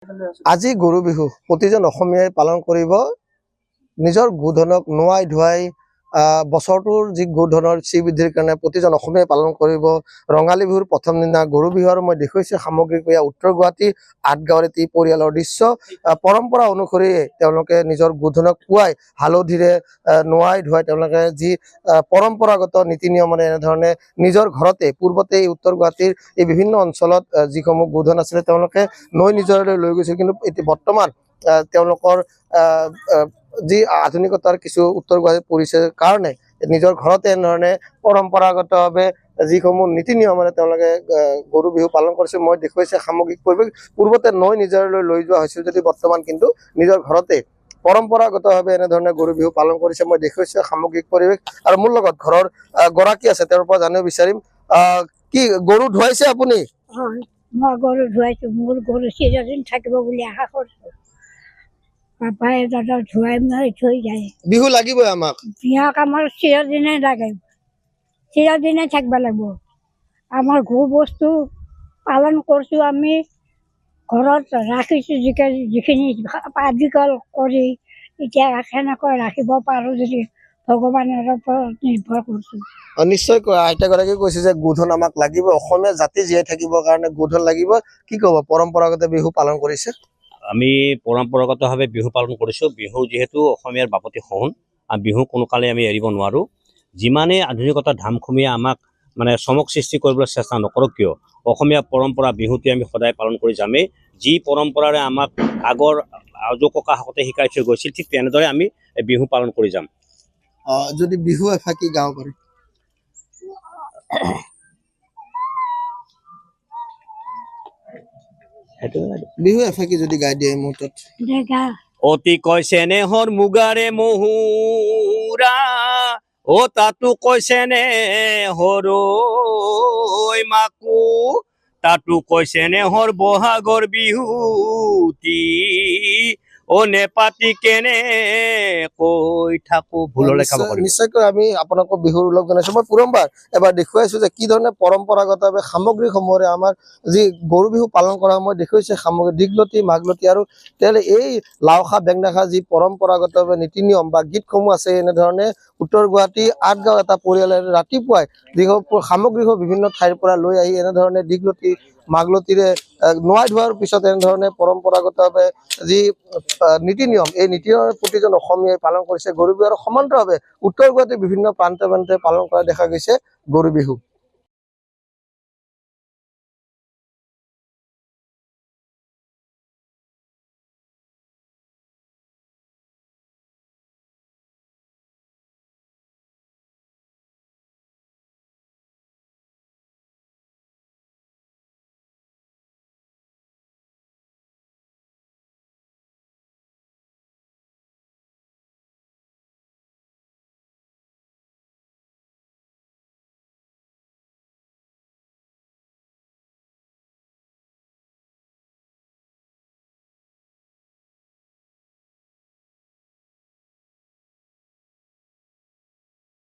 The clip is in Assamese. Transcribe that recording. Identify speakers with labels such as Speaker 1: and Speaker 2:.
Speaker 1: আজি গৰু বিহু প্ৰতিজন অসমীয়াই পালন কৰিব নিজৰ গোধনক নোৱাই ধুৱাই বছৰটোৰ যি গোধনৰ শ্ৰীবৃদ্ধিৰ কাৰণে প্ৰতিজন অসমীয়াই পালন কৰিব। ৰঙালী বিহুৰ প্ৰথম দিনা গৰু বিহু আৰু মই দেখুৱাইছো সামগ্ৰিক উত্তৰ গুৱাহাটী আঠগাঁৱৰ এটি পৰিয়ালৰ দৃশ্য। পৰম্পৰা অনুসৰি তেওঁলোকে নিজৰ গোধনক পুৱাই হালধিৰে নোৱাই ধুৱাই তেওঁলোকে যি পৰম্পৰাগত নীতি নিয়মেৰে এনেধৰণে নিজৰ ঘৰতে পূৰ্বতে উত্তৰ গুৱাহাটীৰ এই বিভিন্ন অঞ্চলত যিসমূহ গোধন আছিলে তেওঁলোকে নৈ নিজৰলৈ লৈ গৈছিল, কিন্তু এতিয়া বৰ্তমান তেওঁলোকৰ যি আধুনিকতাৰ কিছু উত্তৰ গুৱাহাটীত পৰিছে কাৰণে নিজৰ ঘৰতে এনেধৰণে পৰম্পৰাগতভাৱে যিসমূহ নীতি নিয়মেৰে তেওঁলোকে গৰু বিহু পালন কৰিছে মই দেখুৱাইছে সামগ্ৰিক পৰিৱেশ। পূৰ্বতে নৈ নিজৰলৈ লৈ যোৱা হৈছিল যদি বৰ্তমান কিন্তু নিজৰ ঘৰতে পৰম্পৰাগতভাৱে এনেধৰণে গৰু বিহু পালন কৰিছে মই দেখুৱাইছো সামগ্ৰিক পৰিৱেশ। আৰু মোৰ লগত ঘৰৰ গৰাকী আছে, তেওঁৰ পৰা জানিব বিচাৰিম কি গৰু ধুৱাইছে আপুনি?
Speaker 2: মই গৰু ধুৱাইছো, মোৰ গৰু চিৰদিন থাকিব বুলি আশা কৰিছো। পাপাই দাদা ধুৱাই মাৰি থৈ যায়।
Speaker 1: বিহু লাগিবই আমাক,
Speaker 2: বিহুক আমাৰ চিৰদিনে লাগে, চিৰদিনে থাকিব লাগিব। আমাৰ গো বস্তু পালন কৰিছো, আমি ঘৰত ৰাখিছো যিখিনি আদিকাল কৰি এতিয়া সেনেকৈ ৰাখিব পাৰো যদি ভগৱানৰ ওপৰত নিৰ্ভৰ কৰিছো।
Speaker 1: নিশ্চয়কৈ আইতাগৰাকীয়ে কৈছে যে গোধন আমাক লাগিব, অসমীয়া জাতি জীয়াই থাকিবৰ কাৰণে গোধন লাগিব। কি ক'ব, পৰম্পৰাগত বিহু পালন কৰিছে?
Speaker 3: আমি পৰম্পৰাগতভাৱে বিহু পালন কৰিছোঁ। বিহু যিহেতু অসমীয়াৰ বাপতি সাহোন, বিহু কোনো কালে আমি এৰিব নোৱাৰোঁ। যিমানেই আধুনিকতাৰ ধামখুমীয়া আমাক চমক সৃষ্টি কৰিবলৈ চেষ্টা নকৰক কিয়, অসমীয়া পৰম্পৰা বিহুটি আমি সদায় পালন কৰি যামেই। যি পৰম্পৰাৰে আমাক আগৰ আজো ককাহঁতে শিকাই থৈ গৈছিল, ঠিক তেনেদৰে আমি বিহু পালন কৰি যাম।
Speaker 1: যদি বিহু এফাকি গাঁও কৰে বিহু এফাকি যদি গাই দিয়ে মুহূৰ্তত।
Speaker 3: অতি কৈছে নেহৰ মুগাৰে মহুৰা, অ তাতো কৈছে নে হৰৈ মাকো, তাতো কৈছে নেহৰ বহাগৰ বিহুটি, অ নেপাতি কেনে কৈ থাকো। ভুললে খাব পাৰিব।
Speaker 1: নিশ্চয়কৈ আমি আপোনালোকক বিহুৰ উল্লেখ জনাইছো। মই পুৰম্বাৰ এবাৰ দেখুৱাইছো যে কি ধৰণে পৰম্পৰাগতভাৱে সামগ্ৰিকসমূহৰে আমাৰ যি গৰু বিহু পালন কৰা মই দেখুৱাইছে সামগ্ৰী দীঘলতি মাঘলতি আৰু তেলে এই লাওখা বেংনাখা যি পৰম্পৰাগতভাৱে নীতি নিয়ম বা গীতসমূহ আছে। এনেধৰণে উত্তৰ গুৱাহাটী আঠগাঁও এটা পৰিয়ালে ৰাতিপুৱাই যিসমূহ সামগ্ৰীসমূহ বিভিন্ন ঠাইৰ পৰা লৈ আহি এনেধৰণে দীঘলতি মাঘলতিৰে নোৱাই ধোৱাৰ পিছত এনেধৰণে পৰম্পৰাগতভাৱে যি নীতি নিয়ম এই নীতি নিয়মৰ প্ৰতিজন অসমীয়াই পালন কৰিছে গৰু বিহু। আৰু সমান্তৰালভাৱে উত্তৰ গুৱাহাটীৰ বিভিন্ন প্ৰান্তে প্ৰান্তে পালন কৰা দেখা গৈছে গৰু বিহু।